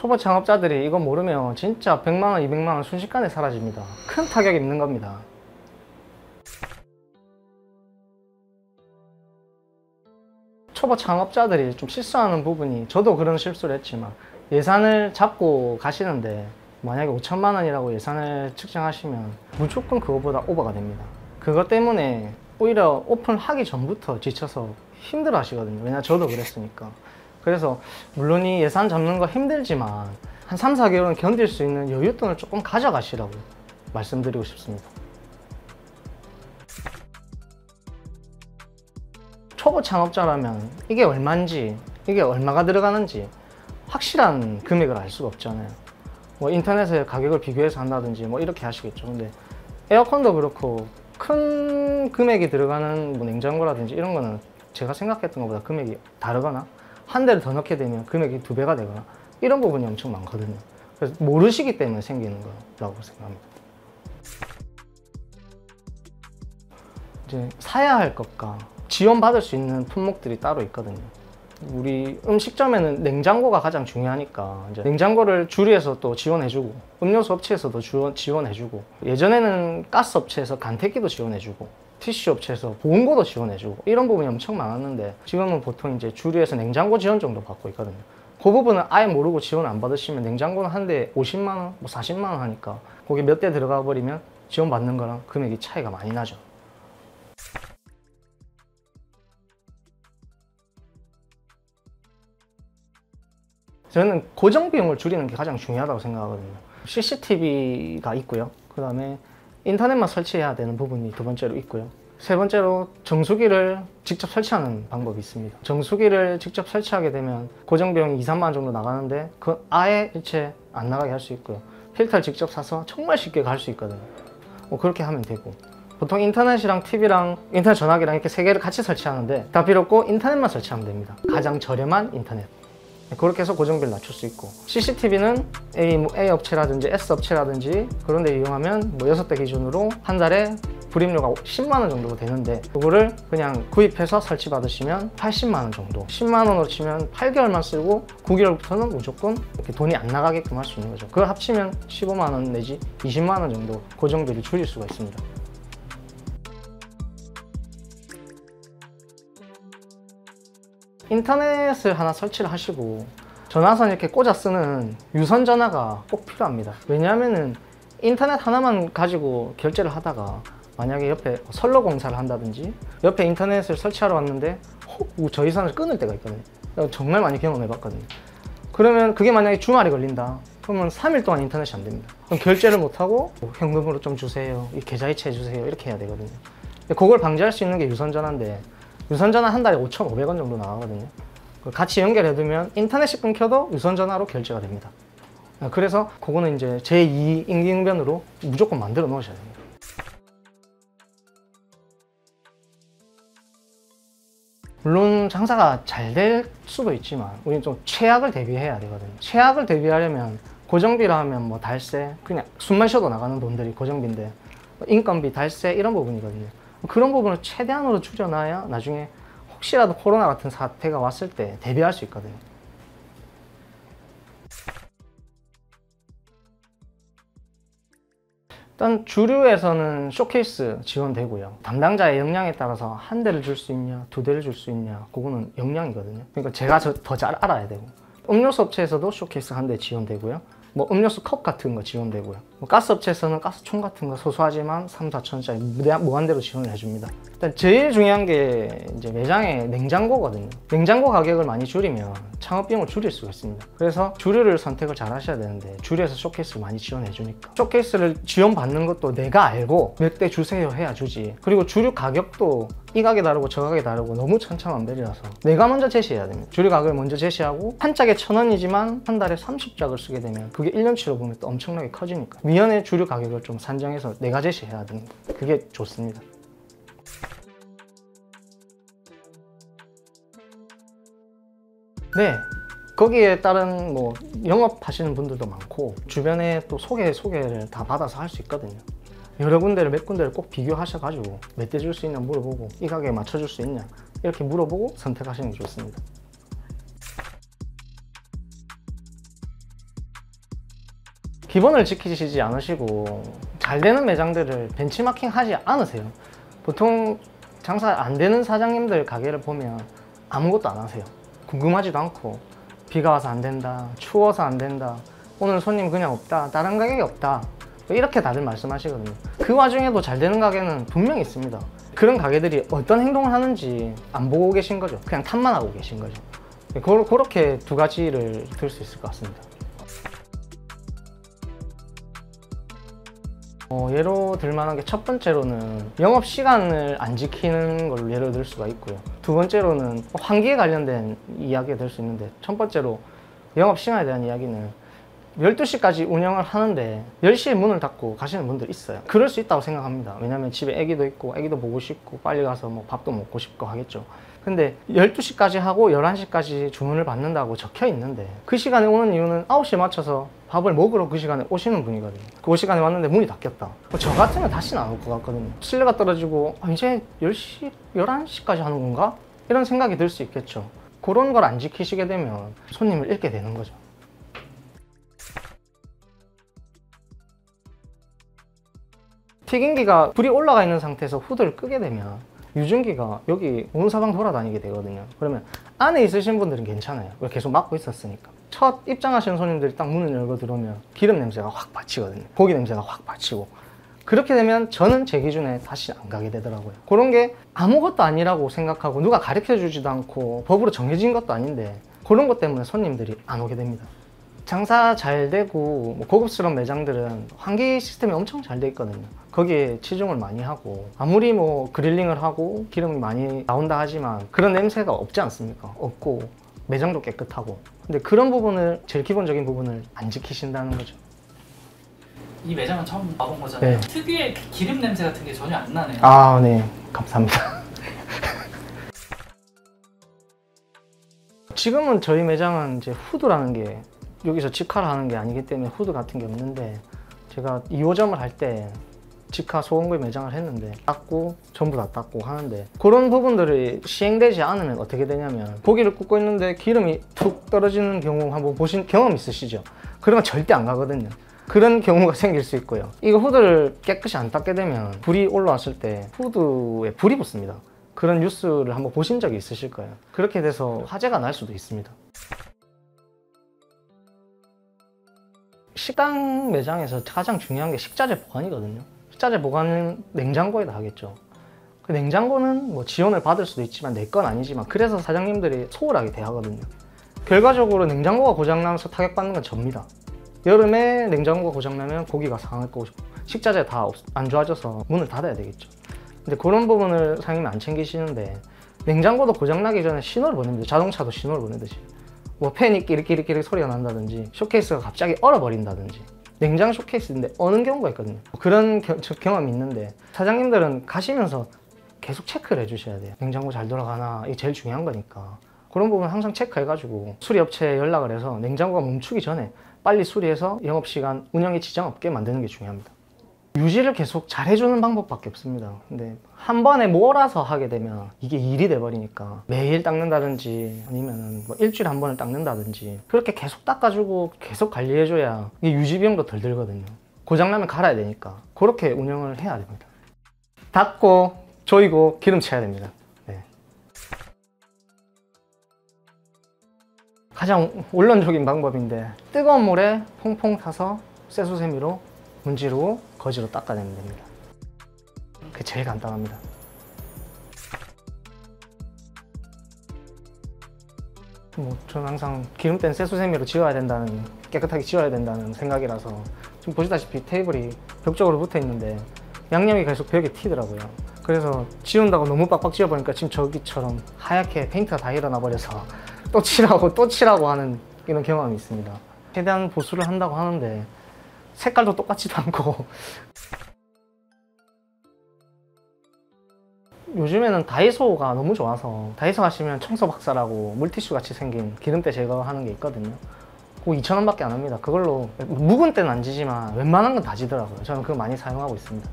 초보 창업자들이 이거 모르면 진짜 100만원, 200만원 순식간에 사라집니다. 큰 타격이 있는 겁니다. 초보 창업자들이 좀 실수하는 부분이, 저도 그런 실수를 했지만, 예산을 잡고 가시는데 만약에 5천만 원이라고 예산을 측정하시면 무조건 그거보다 오버가 됩니다. 그것 때문에 오히려 오픈하기 전부터 지쳐서 힘들어 하시거든요. 왜냐면 저도 그랬으니까. 그래서 물론 이 예산 잡는 거 힘들지만 한 3, 4개월은 견딜 수 있는 여윳돈을 조금 가져가시라고 말씀드리고 싶습니다. 초보 창업자라면 이게 얼마인지, 이게 얼마가 들어가는지 확실한 금액을 알 수가 없잖아요. 뭐 인터넷에 가격을 비교해서 한다든지 뭐 이렇게 하시겠죠. 근데 에어컨도 그렇고 큰 금액이 들어가는 뭐 냉장고라든지 이런 거는 제가 생각했던 것보다 금액이 다르거나 한 대를 더 넣게 되면 금액이 2배가 되거나 이런 부분이 엄청 많거든요. 그래서 모르시기 때문에 생기는 거라고 생각합니다. 이제 사야 할 것과 지원받을 수 있는 품목들이 따로 있거든요. 우리 음식점에는 냉장고가 가장 중요하니까 이제 냉장고를 주류에서 또 지원해주고 음료수 업체에서도 지원해주고 예전에는 가스 업체에서 간택기도 지원해주고 티슈 업체에서 보온고도 지원해주고 이런 부분이 엄청 많았는데 지금은 보통 이제 주류에서 냉장고 지원 정도 받고 있거든요. 그 부분은 아예 모르고 지원 안 받으시면 냉장고는 한 대에 50만 원, 뭐 40만 원 하니까 거기 몇 대 들어가 버리면 지원 받는 거랑 금액이 차이가 많이 나죠. 저는 고정 비용을 줄이는 게 가장 중요하다고 생각하거든요. CCTV가 있고요. 그 다음에 인터넷만 설치해야 되는 부분이 두 번째로 있고요. 세 번째로 정수기를 직접 설치하는 방법이 있습니다. 정수기를 직접 설치하게 되면 고정 비용이 2, 3만 원 정도 나가는데 그 아예 일체 안 나가게 할 수 있고요. 필터를 직접 사서 정말 쉽게 갈 수 있거든요. 그렇게 하면 되고, 보통 인터넷이랑 TV랑 인터넷 전화기랑 이렇게 세 개를 같이 설치하는데 다 필요 없고 인터넷만 설치하면 됩니다. 가장 저렴한 인터넷. 그렇게 해서 고정비를 낮출 수 있고, CCTV는 A 업체라든지 S 업체라든지 그런 데 이용하면 뭐 6대 기준으로 한 달에 불입료가 10만 원 정도 되는데 그거를 그냥 구입해서 설치 받으시면 80만 원 정도, 10만 원으로 치면 8개월만 쓰고 9개월부터는 무조건 이렇게 돈이 안 나가게끔 할 수 있는 거죠. 그걸 합치면 15만 원 내지 20만 원 정도 고정비를 줄일 수가 있습니다. 인터넷을 하나 설치를 하시고 전화선 이렇게 꽂아 쓰는 유선 전화가 꼭 필요합니다. 왜냐하면은 인터넷 하나만 가지고 결제를 하다가 만약에 옆에 선로 공사를 한다든지 옆에 인터넷을 설치하러 왔는데 저희 선을 끊을 때가 있거든요. 정말 많이 경험해 봤거든요. 그러면 그게 만약에 주말에 걸린다 그러면 3일 동안 인터넷이 안 됩니다. 그럼 결제를 못하고 현금으로 좀 주세요, 계좌이체 해주세요 이렇게 해야 되거든요. 그걸 방지할 수 있는 게 유선 전화인데 유선전화 한 달에 5,500원 정도 나가거든요. 같이 연결해두면 인터넷이 끊겨도 유선전화로 결제가 됩니다. 그래서 그거는 이제 제2 임기응변으로 무조건 만들어 놓으셔야 됩니다. 물론 장사가 잘 될 수도 있지만 우리는 좀 최악을 대비해야 되거든요. 최악을 대비하려면 고정비라 하면 뭐 달세, 그냥 숨만 쉬어도 나가는 돈들이 고정비인데 인건비, 달세 이런 부분이거든요. 그런 부분을 최대한으로 줄여놔야 나중에 혹시라도 코로나 같은 사태가 왔을 때 대비할 수 있거든요. 일단 주류에서는 쇼케이스 지원되고요. 담당자의 역량에 따라서 한 대를 줄 수 있냐, 2대를 줄 수 있냐, 그거는 역량이거든요. 그러니까 제가 더 잘 알아야 되고. 음료수 업체에서도 쇼케이스 한 대 지원되고요. 뭐 음료수 컵 같은 거 지원되고요. 뭐 가스 업체에서는 가스총 같은 거 소소하지만 3, 4천원짜리 무한대로 지원을 해줍니다. 일단 제일 중요한 게 이제 매장의 냉장고거든요. 냉장고 가격을 많이 줄이면 창업 비용을 줄일 수가 있습니다. 그래서 주류를 선택을 잘 하셔야 되는데 주류에서 쇼케이스를 많이 지원해 주니까 쇼케이스를 지원받는 것도 내가 알고 몇 대 주세요 해야 주지. 그리고 주류 가격도 이 가게 다르고 저 가게 다르고 너무 천차만별이라서 내가 먼저 제시해야 됩니다. 주류 가격을 먼저 제시하고 한 짝에 1,000원이지만 한 달에 30짝을 쓰게 되면 그게 1년치로 보면 또 엄청나게 커지니까 미연에 주류 가격을 좀 산정해서 내가 제시해야 되는 거. 그게 좋습니다. 네, 거기에 따른 뭐 영업하시는 분들도 많고 주변에 또 소개를 다 받아서 할 수 있거든요. 여러 군데를 몇 군데를 꼭 비교하셔가지고 몇 대 줄 수 있냐 물어보고 이 가격에 맞춰줄 수 있냐 이렇게 물어보고 선택하시는 게 좋습니다. 기본을 지키시지 않으시고 잘 되는 매장들을 벤치마킹 하지 않으세요. 보통 장사 안 되는 사장님들 가게를 보면 아무것도 안 하세요. 궁금하지도 않고 비가 와서 안 된다, 추워서 안 된다, 오늘 손님 그냥 없다, 다른 가격이 없다, 이렇게 다들 말씀하시거든요. 그 와중에도 잘 되는 가게는 분명히 있습니다. 그런 가게들이 어떤 행동을 하는지 안 보고 계신 거죠. 그냥 탓만 하고 계신 거죠. 그렇게 두 가지를 들 수 있을 것 같습니다. 예로 들 만한 게 첫 번째로는 영업시간을 안 지키는 걸로 예를 들 수가 있고요. 두 번째로는 환기에 관련된 이야기가 될 수 있는데, 첫 번째로 영업시간에 대한 이야기는 12시까지 운영을 하는데 10시에 문을 닫고 가시는 분들 있어요. 그럴 수 있다고 생각합니다. 왜냐면 집에 애기도 있고 애기도 보고 싶고 빨리 가서 뭐 밥도 먹고 싶고 하겠죠. 근데 12시까지 하고 11시까지 주문을 받는다고 적혀 있는데 그 시간에 오는 이유는 9시에 맞춰서 밥을 먹으러 그 시간에 오시는 분이거든요. 그 시간에 왔는데 문이 닫혔다. 저 같으면 다시는 안 올 것 같거든요. 신뢰가 떨어지고 이제 10시, 11시까지 하는 건가? 이런 생각이 들 수 있겠죠. 그런 걸 안 지키시게 되면 손님을 잃게 되는 거죠. 튀김기가 불이 올라가 있는 상태에서 후드를 끄게 되면 유증기가 여기 온 사방 돌아다니게 되거든요. 그러면 안에 있으신 분들은 괜찮아요. 계속 막고 있었으니까. 첫 입장하시는 손님들이 딱 문을 열고 들어오면 기름 냄새가 확 받치거든요. 고기 냄새가 확 받치고. 그렇게 되면 저는 제 기준에 다시 안 가게 되더라고요. 그런 게 아무것도 아니라고 생각하고 누가 가르쳐 주지도 않고 법으로 정해진 것도 아닌데 그런 것 때문에 손님들이 안 오게 됩니다. 장사 잘 되고 고급스러운 매장들은 환기 시스템이 엄청 잘 돼 있거든요. 거기에 치중을 많이 하고 아무리 그릴링을 하고 기름이 많이 나온다 하지만 그런 냄새가 없지 않습니까? 없고 매장도 깨끗하고. 근데 그런 부분을, 제일 기본적인 부분을 안 지키신다는 거죠. 이 매장은 처음 와본 거잖아요. 네. 특유의 기름 냄새 같은 게 전혀 안 나네요. 아, 네. 감사합니다. 지금은 저희 매장은 이제 후드라는 게 여기서 직화를 하는 게 아니기 때문에 후드 같은 게 없는데, 제가 2호점을 할 때 직화 소금구이 매장을 했는데 닦고 전부 다 닦고 하는데, 그런 부분들이 시행되지 않으면 어떻게 되냐면 고기를 굽고 있는데 기름이 툭 떨어지는 경우 한번 보신 경험 있으시죠? 그러면 절대 안 가거든요. 그런 경우가 생길 수 있고요. 이거 후드를 깨끗이 안 닦게 되면 불이 올라왔을 때 후드에 불이 붙습니다. 그런 뉴스를 한번 보신 적이 있으실 거예요. 그렇게 돼서 화재가 날 수도 있습니다. 식당 매장에서 가장 중요한 게 식자재 보관이거든요. 식자재 보관은 냉장고에다 하겠죠. 그 냉장고는 지원을 받을 수도 있지만 내 건 아니지만, 그래서 사장님들이 소홀하게 대하거든요. 결과적으로 냉장고가 고장나면서 타격받는 건 접니다. 여름에 냉장고가 고장나면 고기가 상할 거고 식자재 다 안 좋아져서 문을 닫아야 되겠죠. 근데 그런 부분을 사장님이 안 챙기시는데, 냉장고도 고장나기 전에 신호를 보냅니다. 자동차도 신호를 보내듯이. 팬이 끼리끼리 소리가 난다든지, 쇼케이스가 갑자기 얼어버린다든지. 냉장 쇼케이스인데 어는 경우가 있거든요. 그런 경험이 있는데, 사장님들은 가시면서 계속 체크를 해주셔야 돼요. 냉장고 잘 돌아가나, 이게 제일 중요한 거니까. 그런 부분 항상 체크해가지고 수리업체에 연락을 해서 냉장고가 멈추기 전에 빨리 수리해서 영업시간 운영에 지장 없게 만드는 게 중요합니다. 유지를 계속 잘 해주는 방법밖에 없습니다. 근데 한 번에 몰아서 하게 되면 이게 일이 돼버리니까 매일 닦는다든지 아니면 일주일에 한 번을 닦는다든지, 그렇게 계속 닦아주고 계속 관리해줘야 이게 유지 비용도 덜 들거든요. 고장나면 갈아야 되니까 그렇게 운영을 해야 됩니다. 닦고 조이고 기름 쳐야 됩니다. 네. 가장 원론적인 방법인데, 뜨거운 물에 퐁퐁 타서 쇠수세미로 문지르고 거지로 닦아내면 됩니다. 그게 제일 간단합니다. 저는 항상 기름때는 쇠수세미로 지워야 된다는, 깨끗하게 지워야 된다는 생각이라서, 지금 보시다시피 테이블이 벽 쪽으로 붙어 있는데 양념이 계속 벽에 튀더라고요. 그래서 지운다고 너무 빡빡 지워보니까 지금 저기처럼 하얗게 페인트가 다 일어나 버려서 또 칠하고 하는 이런 경험이 있습니다. 최대한 보수를 한다고 하는데 색깔도 똑같지도 않고. 요즘에는 다이소가 너무 좋아서, 다이소 가시면 청소 박사라고 물티슈 같이 생긴 기름때 제거하는 게 있거든요. 그거 2,000원밖에 안 합니다. 그걸로 묵은 때는 안 지지만 웬만한 건 다 지더라고요. 저는 그거 많이 사용하고 있습니다.